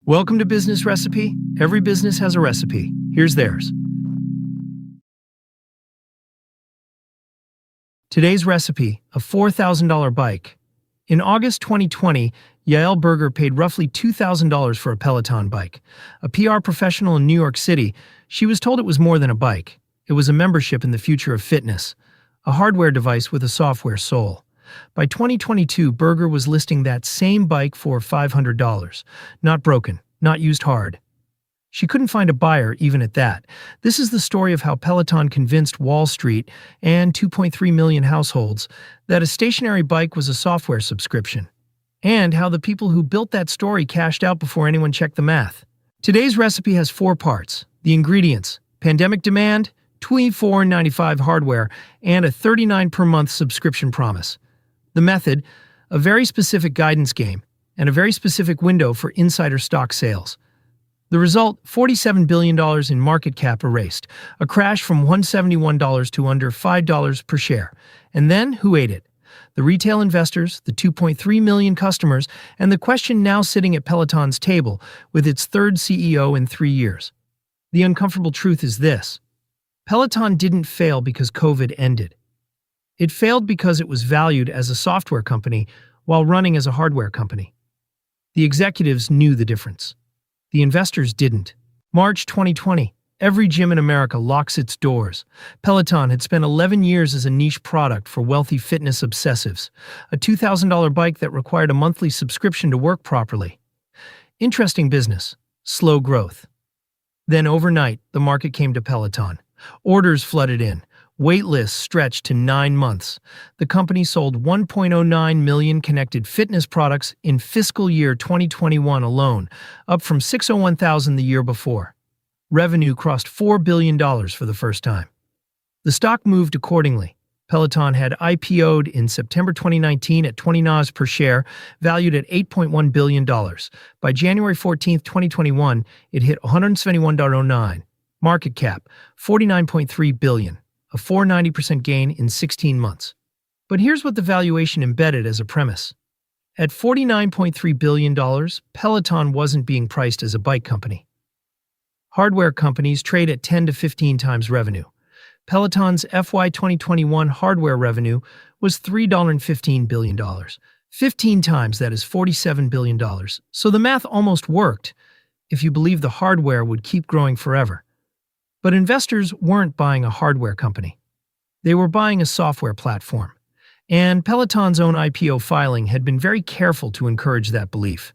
Welcome to Business Recipe. Every business has a recipe. Here's theirs. Today's recipe, a $4,000 bike. In August 2020, Yael Berger paid roughly $2,000 for a Peloton bike. A PR professional in New York City, she was told it was more than a bike. It was a membership in the future of fitness, a hardware device with a software soul. By 2022, Berger was listing that same bike for $500. Not broken, not used hard. She couldn't find a buyer even at that. This is the story of how Peloton convinced Wall Street and 2.3 million households that a stationary bike was a software subscription, and how the people who built that story cashed out before anyone checked the math. Today's recipe has 4 parts: the ingredients, pandemic demand, $24.95 hardware, and a $39 per month subscription promise. The method, a very specific guidance game, and a very specific window for insider stock sales. The result, $47 billion in market cap erased, a crash from $171 to under $5 per share. And then, who ate it? The retail investors, the 2.3 million customers, and the question now sitting at Peloton's table with its third CEO in 3 years. The uncomfortable truth is this: Peloton didn't fail because COVID ended. It failed because it was valued as a software company while running as a hardware company. The executives knew the difference. The investors didn't. March 2020. Every gym in America locks its doors. Peloton had spent 11 years as a niche product for wealthy fitness obsessives, a $2,000 bike that required a monthly subscription to work properly. Interesting business, slow growth. Then overnight, the market came to Peloton. Orders flooded in. Wait lists stretched to 9 months. The company sold 1.09 million connected fitness products in fiscal year 2021 alone, up from 601,000 the year before. Revenue crossed $4 billion for the first time. The stock moved accordingly. Peloton had IPO'd in September 2019 at $20 per share, valued at $8.1 billion. By January 14, 2021, it hit $171.09. Market cap, $49.3 billion. A 490% gain in 16 months. But here's what the valuation embedded as a premise. At $49.3 billion, Peloton wasn't being priced as a bike company. Hardware companies trade at 10 to 15 times revenue. Peloton's FY 2021 hardware revenue was $3.15 billion. 15 times that is $47 billion. So the math almost worked if you believe the hardware would keep growing forever. But investors weren't buying a hardware company. They were buying a software platform. And Peloton's own IPO filing had been very careful to encourage that belief.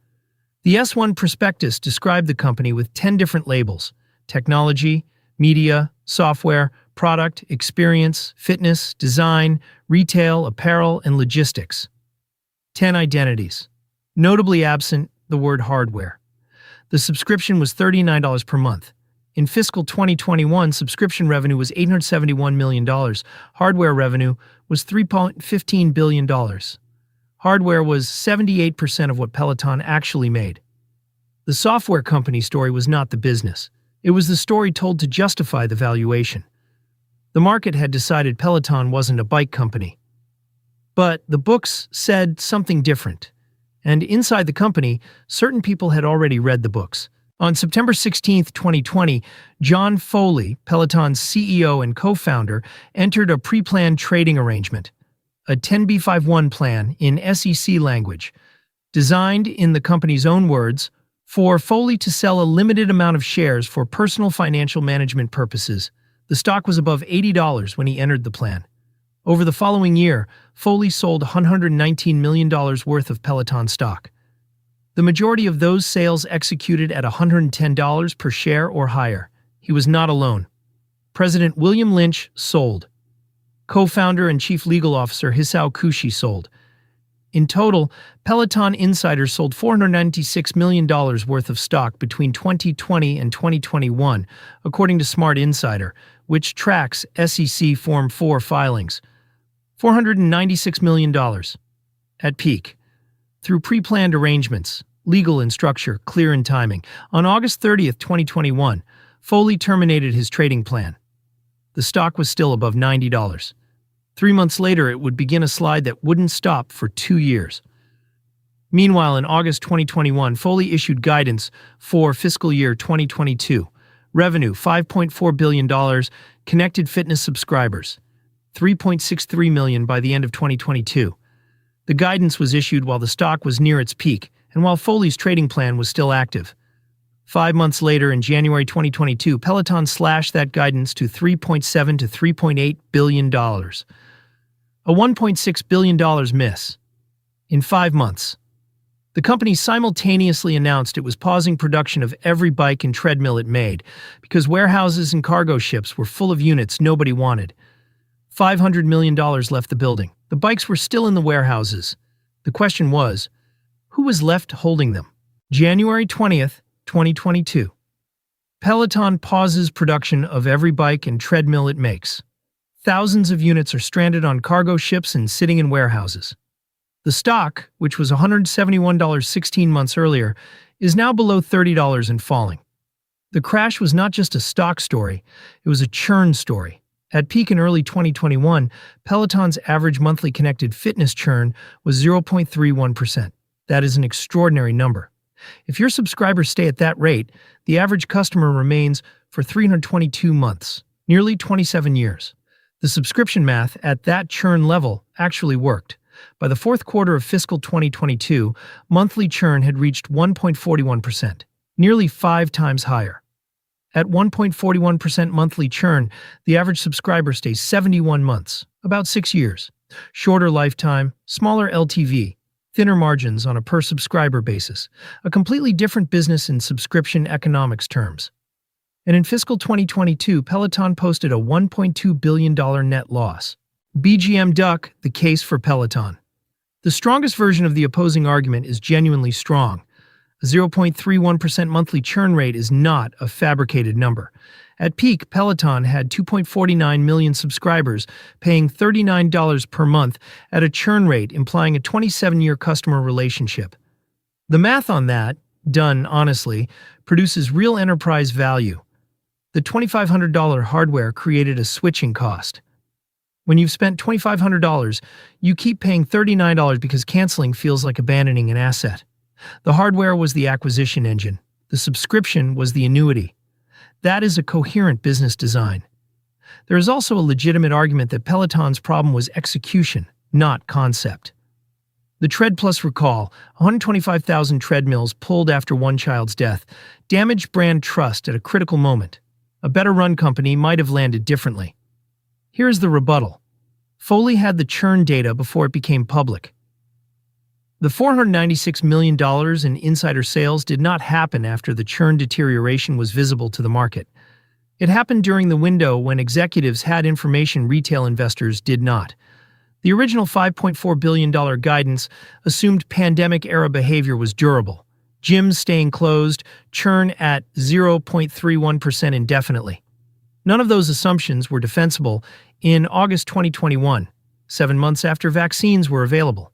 The S1 prospectus described the company with 10 different labels: technology, media, software, product, experience, fitness, design, retail, apparel, and logistics. 10 identities. Notably absent the word hardware. The subscription was $39 per month. In fiscal 2021, subscription revenue was $871 million. Hardware revenue was $3.15 billion. Hardware was 78% of what Peloton actually made. The software company story was not the business. It was the story told to justify the valuation. The market had decided Peloton wasn't a bike company. But the books said something different. And inside the company, certain people had already read the books. On September 16, 2020, John Foley, Peloton's CEO and co-founder, entered a pre-planned trading arrangement, a 10b5-1 plan in SEC language, designed, in the company's own words, for Foley to sell a limited amount of shares for personal financial management purposes. The stock was above $80 when he entered the plan. Over the following year, Foley sold $119 million worth of Peloton stock. The majority of those sales executed at $110 per share or higher. He was not alone. President William Lynch sold. Co-founder and chief legal officer Hisao Kushi sold. In total, Peloton insiders sold $496 million worth of stock between 2020 and 2021, according to Smart Insider, which tracks SEC Form 4 filings. $496 million. At peak. Through pre-planned arrangements, legal in structure, clear in timing, on August 30, 2021, Foley terminated his trading plan. The stock was still above $90. 3 months later, it would begin a slide that wouldn't stop for 2 years. Meanwhile, in August 2021, Foley issued guidance for fiscal year 2022. Revenue, $5.4 billion, connected fitness subscribers, 3.63 million by the end of 2022. The guidance was issued while the stock was near its peak and while Foley's trading plan was still active. 5 months later, in January 2022, Peloton slashed that guidance to $3.7 to $3.8 billion. A $1.6 billion miss. In 5 months. The company simultaneously announced it was pausing production of every bike and treadmill it made because warehouses and cargo ships were full of units nobody wanted. $500 million left the building. The bikes were still in the warehouses. The question was, who was left holding them? January 20th, 2022. Peloton pauses production of every bike and treadmill it makes. Thousands of units are stranded on cargo ships and sitting in warehouses. The stock, which was $171 16 months earlier, is now below $30 and falling. The crash was not just a stock story, it was a churn story. At peak in early 2021, Peloton's average monthly connected fitness churn was 0.31%. That is an extraordinary number. If your subscribers stay at that rate, the average customer remains for 322 months, nearly 27 years. The subscription math at that churn level actually worked. By the fourth quarter of fiscal 2022, monthly churn had reached 1.41%, nearly 5 times higher. At 1.41% monthly churn, the average subscriber stays 71 months, about 6 years. Shorter lifetime, smaller LTV, thinner margins on a per-subscriber basis, a completely different business in subscription economics terms. And in fiscal 2022, Peloton posted a $1.2 billion net loss. BGM duck, the case for Peloton. The strongest version of the opposing argument is genuinely strong. A 0.31% monthly churn rate is not a fabricated number. At peak, Peloton had 2.49 million subscribers, paying $39 per month at a churn rate implying a 27-year customer relationship. The math on that, done honestly, produces real enterprise value. The $2,500 hardware created a switching cost. When you've spent $2,500, you keep paying $39 because canceling feels like abandoning an asset. The hardware was the acquisition engine. The subscription was the annuity. That is a coherent business design. There is also a legitimate argument that Peloton's problem was execution, not concept. The Tread Plus recall, 125,000 treadmills pulled after one child's death, damaged brand trust at a critical moment. A better-run company might have landed differently. Here is the rebuttal. Foley had the churn data before it became public. The $496 million in insider sales did not happen after the churn deterioration was visible to the market. It happened during the window when executives had information retail investors did not. The original $5.4 billion guidance assumed pandemic-era behavior was durable. Gyms staying closed, churn at 0.31% indefinitely. None of those assumptions were defensible in August 2021, 7 months after vaccines were available.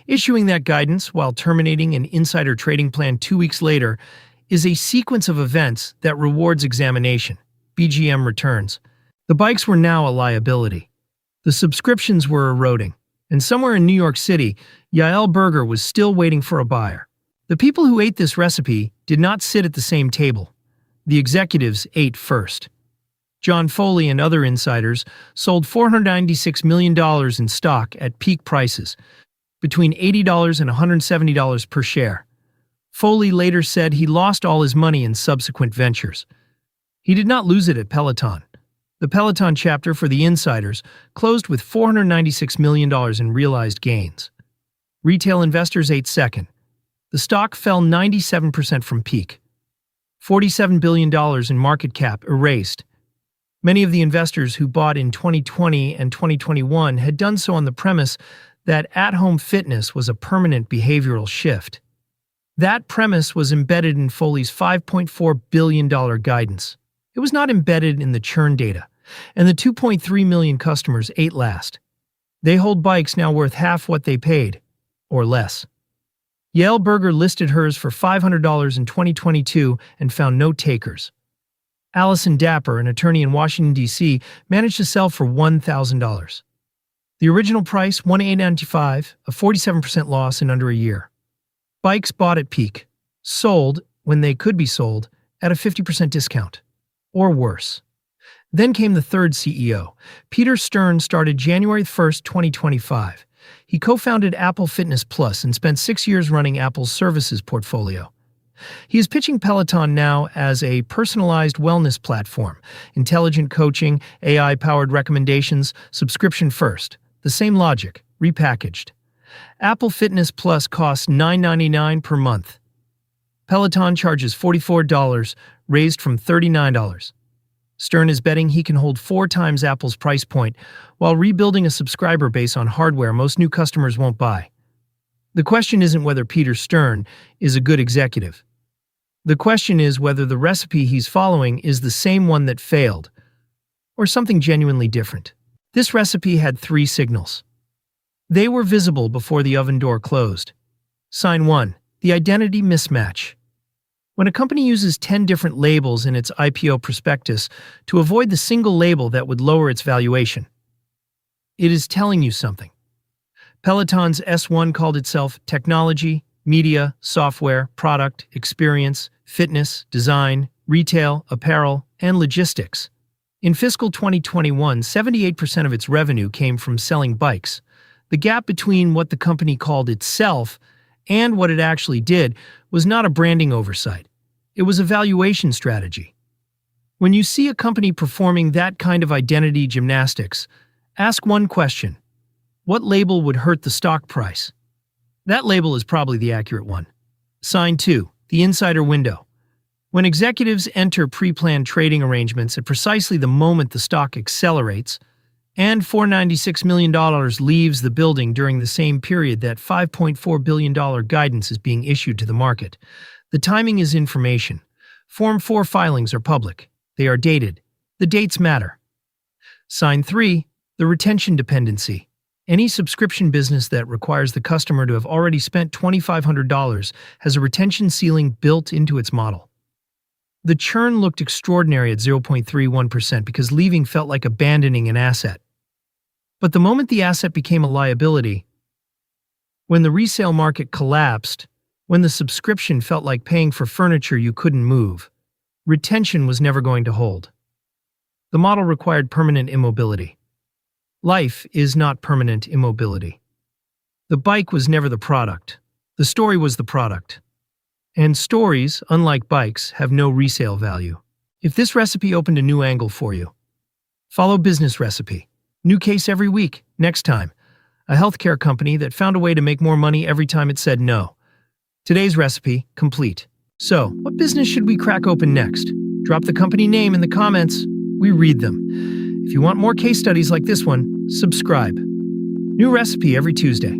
Issuing that guidance while terminating an insider trading plan 2 weeks later is a sequence of events that rewards examination. BGM returns. The bikes were now a liability. The subscriptions were eroding. And somewhere in New York City, Yael Berger was still waiting for a buyer. The people who ate this recipe did not sit at the same table. The executives ate first. John Foley and other insiders sold $496 million in stock at peak prices, between $80 and $170 per share. Foley later said he lost all his money in subsequent ventures. He did not lose it at Peloton. The Peloton chapter for the insiders closed with $496 million in realized gains. Retail investors ate second. The stock fell 97% from peak. $47 billion in market cap erased. Many of the investors who bought in 2020 and 2021 had done so on the premise that at-home fitness was a permanent behavioral shift. That premise was embedded in Foley's $5.4 billion guidance. It was not embedded in the churn data, and the 2.3 million customers ate last. They hold bikes now worth half what they paid, or less. Yael Berger listed hers for $500 in 2022 and found no takers. Allison Dapper, an attorney in Washington, D.C., managed to sell for $1,000. The original price, $1,895, a 47% loss in under a year. Bikes bought at peak, sold when they could be sold at a 50% discount, or worse. Then came the third CEO. Peter Stern started January 1st, 2025. He co-founded Apple Fitness Plus and spent 6 years running Apple's services portfolio. He is pitching Peloton now as a personalized wellness platform, intelligent coaching, AI-powered recommendations, subscription first. The same logic, repackaged. Apple Fitness Plus costs $9.99 per month. Peloton charges $44, raised from $39. Stern is betting he can hold 4 times Apple's price point while rebuilding a subscriber base on hardware most new customers won't buy. The question isn't whether Peter Stern is a good executive. The question is whether the recipe he's following is the same one that failed, or something genuinely different. This recipe had 3 signals. They were visible before the oven door closed. Sign 1. The identity mismatch. When a company uses 10 different labels in its IPO prospectus to avoid the single label that would lower its valuation, it is telling you something. Peloton's S1 called itself technology, media, software, product, experience, fitness, design, retail, apparel, and logistics. In fiscal 2021, 78% of its revenue came from selling bikes. The gap between what the company called itself and what it actually did was not a branding oversight. It was a valuation strategy. When you see a company performing that kind of identity gymnastics, ask one question: what label would hurt the stock price? That label is probably the accurate one. Sign 2. The insider window. When executives enter pre-planned trading arrangements at precisely the moment the stock accelerates, and $496 million leaves the building during the same period that $5.4 billion guidance is being issued to the market. The timing is information. Form 4 filings are public. They are dated. The dates matter. Sign 3. The retention dependency. Any subscription business that requires the customer to have already spent $2,500 has a retention ceiling built into its model. The churn looked extraordinary at 0.31% because leaving felt like abandoning an asset. But the moment the asset became a liability, when the resale market collapsed, when the subscription felt like paying for furniture you couldn't move, retention was never going to hold. The model required permanent immobility. Life is not permanent immobility. The bike was never the product. The story was the product. And stories, unlike bikes, have no resale value. If this recipe opened a new angle for you, follow Business Recipe. New case every week. Next time, a healthcare company that found a way to make more money every time it said no. Today's recipe, complete. So, what business should we crack open next? Drop the company name in the comments. We read them. If you want more case studies like this one, subscribe. New recipe every Tuesday.